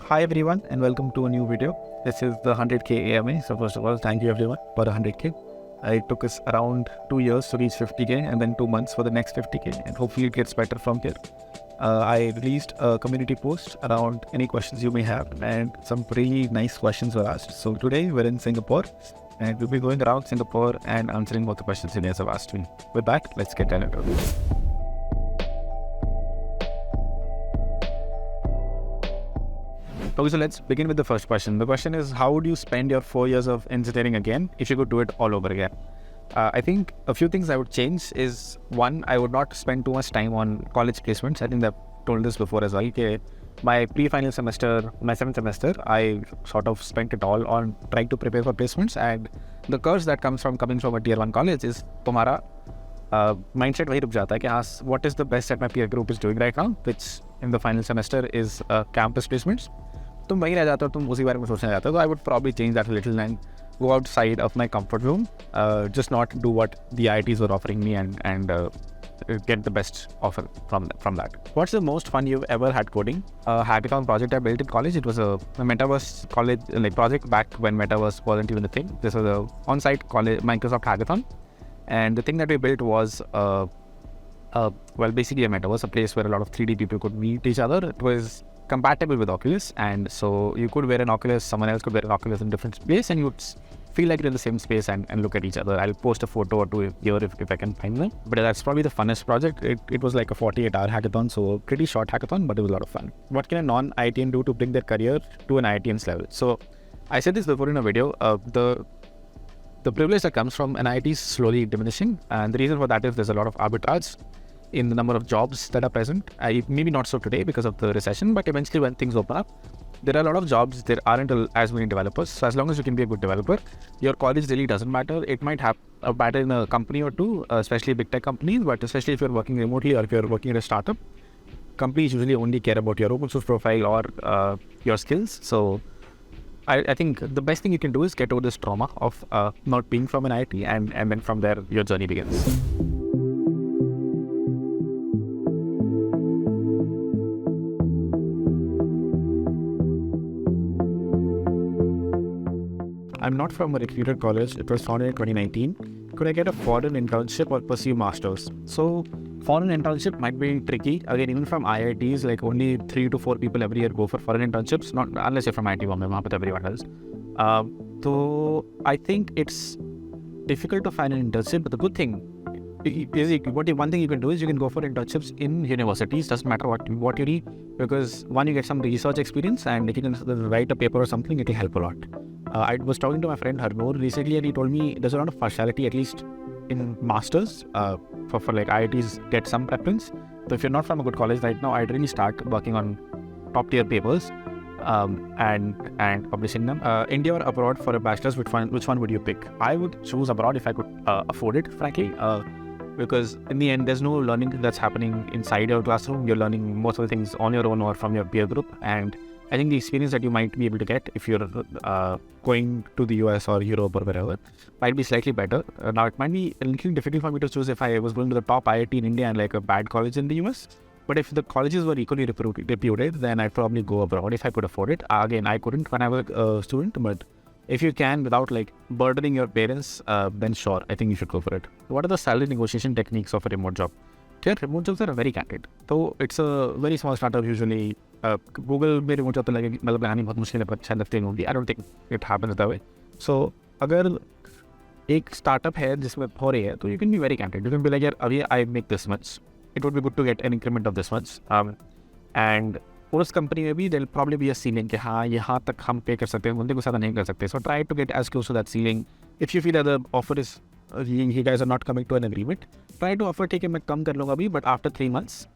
Hi everyone and welcome to a new video. This is the 100k AMA. So first of all, thank you everyone for 100k. It took us around 2 years to reach 50k and then 2 months for the next 50k, and hopefully it gets better from here. I released a community post around any questions you may have, and some really nice questions were asked. So today we're in Singapore and we'll be going around Singapore and answering all the questions you guys have asked me. With that, let's get into it. Okay, so let's begin with the first question. The question is, how would you spend your 4 years of engineering again if you could do it all over again? I think a few things I would change is, one, I would not spend too much time on college placements. I think I've told this before as well. Okay, my pre-final semester, my 7th semester, I sort of spent it all on trying to prepare for placements, and the curse that comes from coming from a tier 1 college is तुम्हारा mindset वही रुक जाता है कि हाँ, what is the best that my peer group is doing right now, which in the final semester is campus placements. तुम वहीं रह जाते हो, तुम उसी बारे में सोचने जाते हो. तो I would probably change that a little and go outside of my comfort zone, just not do what the IITs were offering me and get the best offer from that. What's the most fun you've ever had coding? Hackathon project I built in college. It was a Metaverse college project back when Metaverse wasn't even a thing. This was a on-site college Microsoft hackathon, and the thing that we built was basically a Metaverse, a place where a lot of 3D people could meet each other. It was compatible with Oculus, and so you could wear an Oculus, someone else could wear an Oculus in different space, and you would feel like you're in the same space and look at each other. I'll post a photo or two here if I can find them. But that's probably the funnest project. It was like a 48-hour hackathon, so a pretty short hackathon, but it was a lot of fun. What can a non-IITian do to bring their career to an IITian's level? So I said this before in a video. The privilege that comes from an IIT is slowly diminishing, and the reason for that is there's a lot of arbitrage in the number of jobs that are present. Maybe not so today because of the recession, but eventually when things open up, there are a lot of jobs, there aren't as many developers. So as long as you can be a good developer, your college really doesn't matter. It might have a matter in a company or two, especially big tech companies, but especially if you're working remotely or if you're working at a startup, companies usually only care about your open source profile or your skills. So I think the best thing you can do is get over this trauma of not being from an IIT, and then from there your journey begins. I'm not from a reputed college. It was founded in 2019. Could I get a foreign internship or pursue masters? So foreign internship might be tricky. Again, even from IITs, like only 3 to 4 people every year go for foreign internships. Not unless you're from IIT Bombay, but everyone else. So I think it's difficult to find an internship. But the good thing is, one thing you can do is you can go for internships in universities. Doesn't matter what you read, because one, you get some research experience, and if you can write a paper or something, it will help a lot. I was talking to my friend Harkirat recently, and he told me there's a lot of partiality, at least in masters, for like IITs get some preference. So if you're not from a good college right now, I'd really start working on top tier papers and publishing them. India or abroad for a bachelor's, which one would you pick? I would choose abroad if I could afford it, frankly, because in the end, there's no learning that's happening inside your classroom. You're learning most of the things on your own or from your peer group, and I think the experience that you might be able to get if you're going to the US or Europe or wherever might be slightly better. Now, it might be a little difficult for me to choose if I was going to the top IIT in India and like a bad college in the US. But if the colleges were equally reputed, then I'd probably go abroad if I could afford it. Again, I couldn't when I was a student, but if you can without like burdening your parents, then sure, I think you should go for it. What are the salary negotiation techniques of a remote job? Remote jobs are very candid. So it's a very small startup usually. Google में remote job तो लगे मतलब लगानी बहुत मुश्किल है, पर शायद लगती होगी. I don't think it happens that way. So अगर एक startup है जिसमें हो रही है, तो you can be very candid. You can be like, यार अभी I make this much. It would be good to get an increment of this much. And उस कंपनी में भी there'll probably be a ceiling कि हाँ यहाँ तक हम पे कर सकते हैं, उनके को ज़्यादा नहीं कर सकते. So try to get as close to that ceiling. If you feel that the offer is you guys are not coming to an agreement, try to offer ठीक है मैं कम कर लूँगा अभी, but after 3 months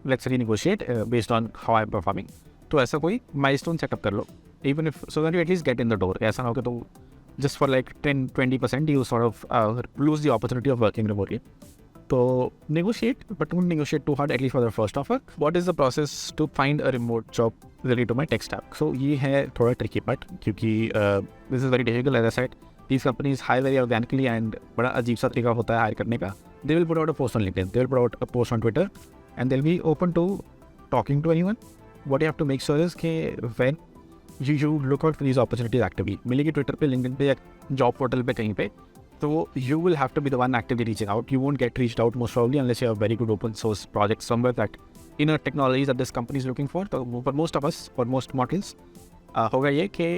let's renegotiate based on how I'm performing. तो ऐसा कोई milestone setup कर लो, even if so that you at least get in the door. ऐसा ना हो कि तो just for like 10-20% you sort of lose the opportunity of working remotely. So negotiate, but don't negotiate too hard, at least for the first offer. What is the process to find a remote job related to my tech stack? So ये है थोड़ा tricky part, क्योंकि this is very difficult. As I said, these companies hire very organically and बड़ा अजीब सा तरीका होता है hire करने का. They will put out a post on LinkedIn, they will put out a post on Twitter, and they'll be open to talking to anyone. What you have to make sure is that when you look out for these opportunities actively. मिलेगी Twitter पे, LinkedIn पे या job portal पे कहीं पे, तो you will have to be the one actively reaching out. You won't get reached out most probably unless you have very good open source projects somewhere that inner technologies that this company is looking for. तो for most of us, for most mortals, होगा ये कि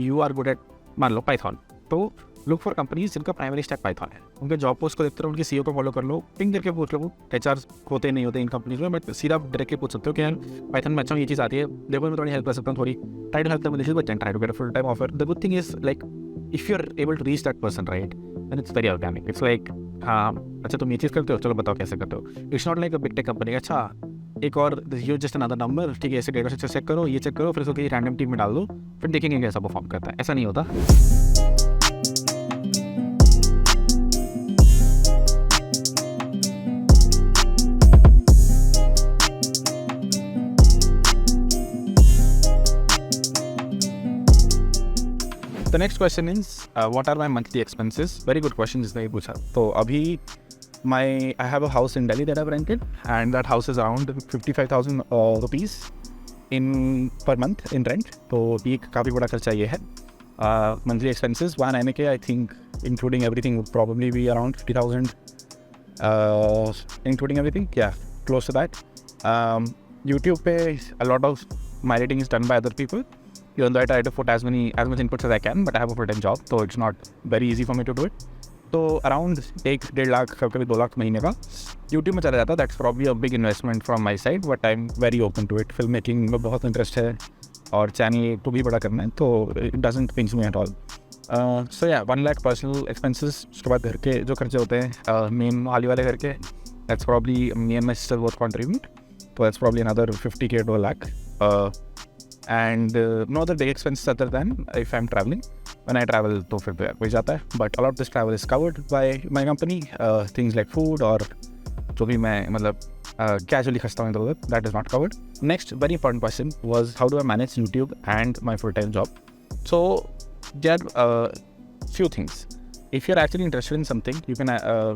you are good at, मान लो Python, तो look for companies जिनका primary stack Python है, उनके job post को देखते रहो, उनके सीईओ को फॉलो कर लो, पिंग करके पूछ लो, एचआर होते नहीं होते इन कंपनीज में, बट सीधा डायरेक्टली पूछ सकते हो कि यार पाइथन में अच्छा ये चीज़ आती है, देखो मैं थोड़ी हेल्प कर सकता हूँ, थोड़ी try to help them with this, but try to get a full time offer. The good thing is like if you are able to reach that person right, then it's very organic. It's like हाँ अच्छा तुम ये चीज़ करते हो, चलो बताओ कैसे करते हो. It's not like a big tech company, अच्छा एक और यू जस्ट अनदर नंबर, ठीक है ऐसे डेटा से चेक करो, ये चेक करो, फिर उसको किसी रैंडम टीम में डाल दो, फिर देखेंगे कैसा परफॉर्म करता है. ऐसा नहीं होता. The next question is, what are my monthly expenses? Very good question जिसने पूछा. तो अभी I have a house in Delhi that I've rented, and that house is around 55,000 rupees per month in rent. तो ये काफ़ी बड़ा खर्चा ये है. Monthly expenses, one रहने के I think including everything would probably be around 50,000. Including everything, yeah, close to that. YouTube पे a lot of my editing is done by other people. Even though I try to put as much inputs as I can, but I have a full-time job, so it's not very easy for me to do it. तो around 1-1.5 lakh कभी 2 लाख महीने का YouTube में चला जाता. That's probably a big investment from my side, but I'm very open to it. Film making में बहुत interest है और चैनल को भी बड़ा करना है, तो it doesn't pinch me at all. So yeah, 1 lakh personal expenses. उसके बाद घर के जो खर्चे होते हैं मेन वाले घर के, that's probably me and my sister both contribute, so that's probably another 50K to a lakh. And no other big expenses other than if I'm traveling. When I travel तो फिर तो कोई जाता है, but a lot of this travel is covered by my company. Things like food और जो भी मैं मतलब casually खर्चता हूँ इधर उधर, that is not covered. Next very important question was how do I manage YouTube and my full-time job? So there are few things. If you're actually interested in something, you can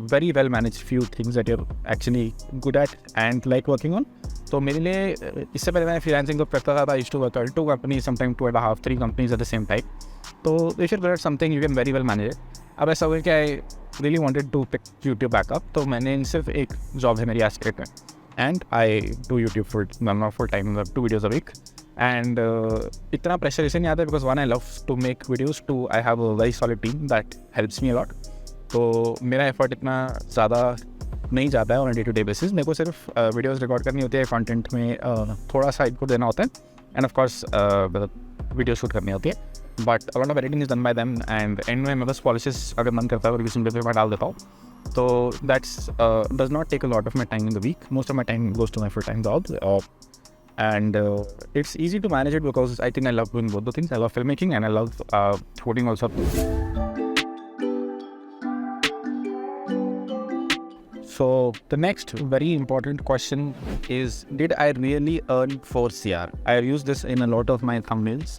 very well manage few things that you're actually good at and like working on. तो मेरे लिए इससे पहले मैं freelancing को करता था, I used to work 2 companies, sometime 2.5, 3 companies at the same time. तो if you're good at something, you can very well manage it. अब ऐसा हुआ कि I really wanted to pick YouTube backup, तो मैंने सिर्फ एक जॉब है मेरी एस्क्रिप्ट में, and I do YouTube full time 2 videos a week. And इतना प्रेशर इसे नहीं आता because one I love to make videos, two I have a very solid team that helps me अलॉट. तो मेरा एफर्ट इतना ज़्यादा नहीं जाता है on day to day basis. मेरे को सिर्फ वीडियोज़ रिकॉर्ड करनी होती है, कंटेंट में थोड़ा सा इनको देना होता है, end of course video shoot करनी होती है, but a lot of editing is done by them. And and में मैं बस पॉलिशेस अगर मन करता है और किसी पे मैं डाल देता हूँ, तो that's does not take a lot of my time in the week. Most of my time goes to my full time job. And it's easy to manage it because I think I love doing both the things. I love filmmaking and I love coding also. So the next very important question is, did I really earn 4 CR? I use this in a lot of my thumbnails,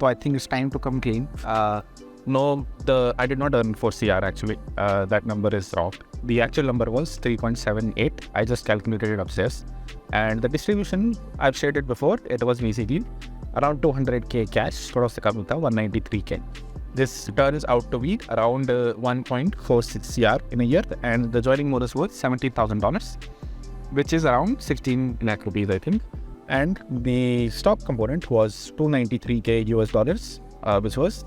so I think it's time to come clean. No, I did not earn 4 CR actually. That number is wrong. The actual number was 3.78. I just calculated it upstairs. And the distribution, I've shared it before, it was basically around 200K cash, थोड़ा सा कम था 193K. This turns out to be around 1.46 CR in a year, and the joining bonus was $70,000, which is around 16 lakh rupees I think. And the stock component was 293K US dollars, which was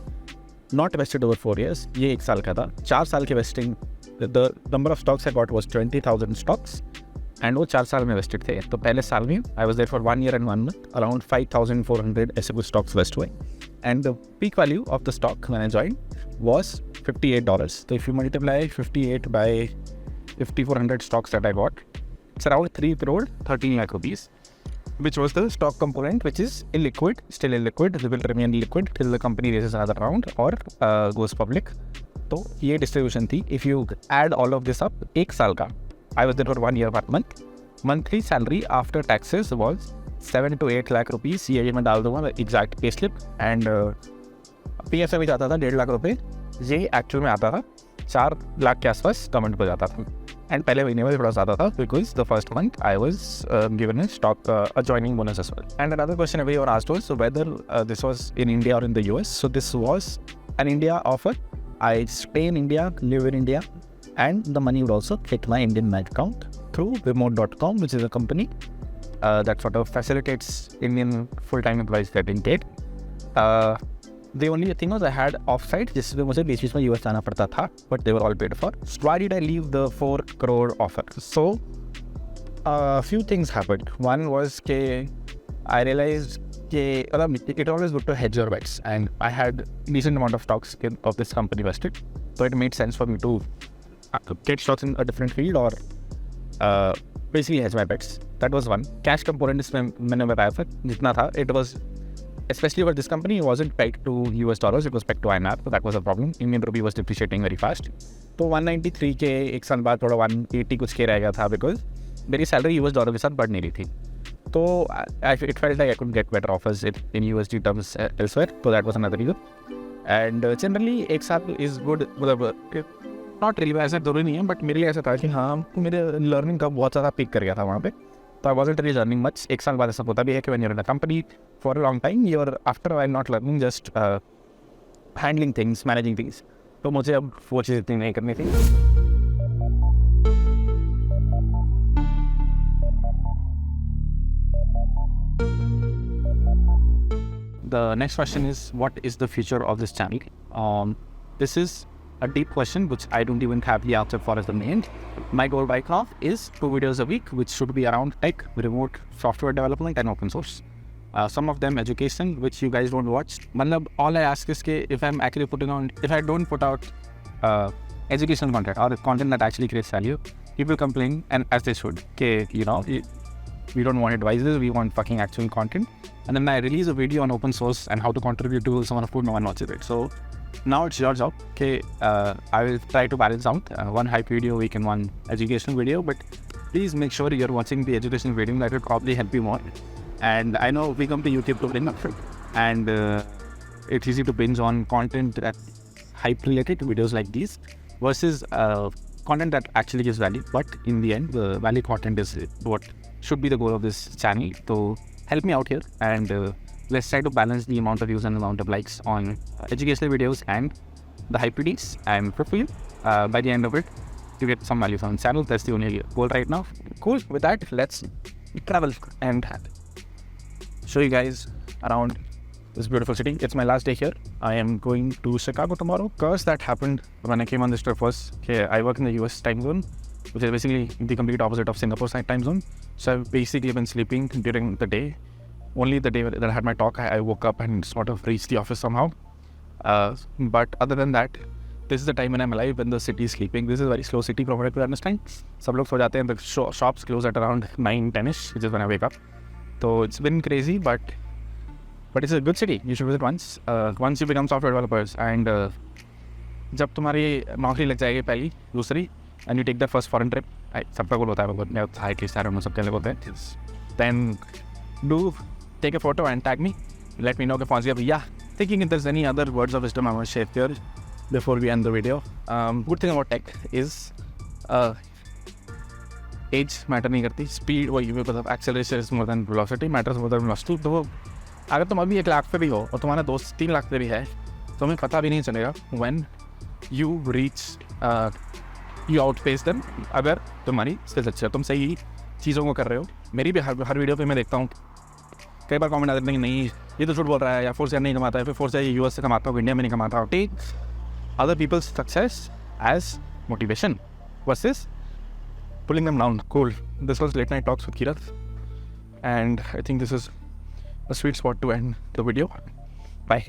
not vested over 4 years. ये 1 साल का था. 4 साल के vesting, the number of stocks I got was 20,000 stocks. And वो 4 साल में wasted थे. तो पहले साल में I was there for 1 year and 1 month, around 5,400 ऐसे कुछ स्टॉक्स वेस्ट हुए. And the peak value of the stock when I join was $58. तो if you multiply 58 by 5,400 stocks that I got, it's around 3 crore 13 lakh rupees, which was the stock component, which is illiquid, still illiquid. It will remain liquid till the company raises another round or goes public. तो ये distribution थी. If you add all of this up, 1 साल का I was there for 1 year per month. Monthly salary after taxes was 7 to 8 lakh rupees. ये मैं डाल दूंगा exact pay slip. And PF में जाता था 1.5 लाख रुपये. ये एक्चुअल में आता था 4 लाख के आसपास गवर्नमेंट को जाता था. And पहले महीने में थोड़ा ज़्यादा था because the first month I was given a stock a joining bonus as well. And another question everyone asked was whether this was in India or in the US. So this was an India offer. I stay in India, live in India, and the money would also hit my Indian bank account through remote.com, which is a company that sort of facilitates Indian full-time employees getting paid. The only thing was I had off-site, जिसमें मुझे बीच में US जाना पड़ता था, but they were all paid for. So why did I leave the 4 crore offer? So a few things happened. One was that I realized that it always good to hedge your bets, and I had decent amount of stocks of this company vested, so it made sense for me to get stocks in a different field or basically hedge my bets. That was one. Cash component is मैंने बताया था जितना था. It was especially for this company, it wasn't pegged to US dollars, it was pegged to INR, so that was a problem. Indian rupee was depreciating very fast. तो 193 के एक साल बाद थोड़ा 180 कुछ के रह गया था because मेरी सैलरी US डॉलर के साथ बढ़ नहीं रही थी. तो it felt like I could get better offers in USD terms elsewhere, so that was another reason. And generally एक साल is good, मतलब not really ऐसा जरूरी नहीं है, but मेरे लिए ऐसा था कि हाँ मेरे learning का बहुत ज़्यादा पिक कर गया था वहाँ पे. So I wasn't really learning much. एक साल बाद ऐसा होता भी है कि when you're in a company for a long time, you're after a while not learning, just handling things, managing things. तो मुझे अब वो चीज़ इतनी नहीं करनी थी. The next question is, what is the future of this channel? This is a deep question which I don't even have the answer for at the moment. My goal by now is 2 videos a week, which should be around tech, remote software development, and open source. Some of them education, which you guys don't watch. All I ask is if I'm actually if I don't put out educational content or content that actually creates value, people complain, and as they should. We don't want advices, we want fucking actual content. And then I release a video on open source and how to contribute to someone of no one watches it. So now it's your job. I will try to balance out one hype video a week and one educational video, but please make sure you're watching the educational video. That will probably help you more. And I know we come to YouTube to bring up, and it's easy to binge on content that hype related videos like these versus content that actually gives value. But in the end, the value content is what should be the goal of this channel. So help me out here, and let's try to balance the amount of views and amount of likes on educational videos and the hype videos. And hopefully by the end of it, you get some value from the channel. That's the only goal right now. Cool. With that, let's travel and show you guys around this beautiful city. It's my last day here. I am going to Chicago tomorrow. Curse that happened when I came on this trip was, I work in the US time zone, which is basically the complete opposite of Singapore's time zone. So I've basically been sleeping during the day. Only the day that I had my talk, I woke up and sort of reached the office somehow. But other than that, this is the time when I'm alive, when the city is sleeping. This is a very slow city from what I could understand. सब लोग सो जाते हैं, the shops close at around 9-10ish, which is when I wake up. So it's been crazy, but it's a good city. You should visit once. Once you become software developers, and जब तुम्हारी नौकरी लग जाएगी पहली, दूसरी, and you take the first foreign trip, सबका गोल होता है, at least I don't know, सबके लिए होता है. Then do take a photo and tag me. Let me know कि पहुँच गया भैया. Thinking if there's any other words of wisdom I want to share here before we end the video. Good thing about tech is age matter नहीं करती. Speed, मतलब acceleration is more than velocity, matters more than velocity. तो अगर तुम अभी 1 लाख पे भी हो और तुम्हारा दोस्त 3 लाख पे भी है, तो तुम्हें पता भी नहीं चलेगा when you reach you outpace them. अगर तुम्हारी skills अच्छी है, तुम सही चीज़ों को कर रहे हो. मेरी भी हर वीडियो पे मैं देखता हूँ कई बार कमेंट आते हैं कि नहीं ये तो झूठ बोल रहा है, या फोर्स नहीं कमाता है, फिर फोर्स ये यूएस से कमाता हूँ, इंडिया में नहीं कमाता हूँ. Take other people's success as motivation versus pulling them down. Cool. This was late night talks with Kirat, and I think this is a sweet spot to end the video. Bye.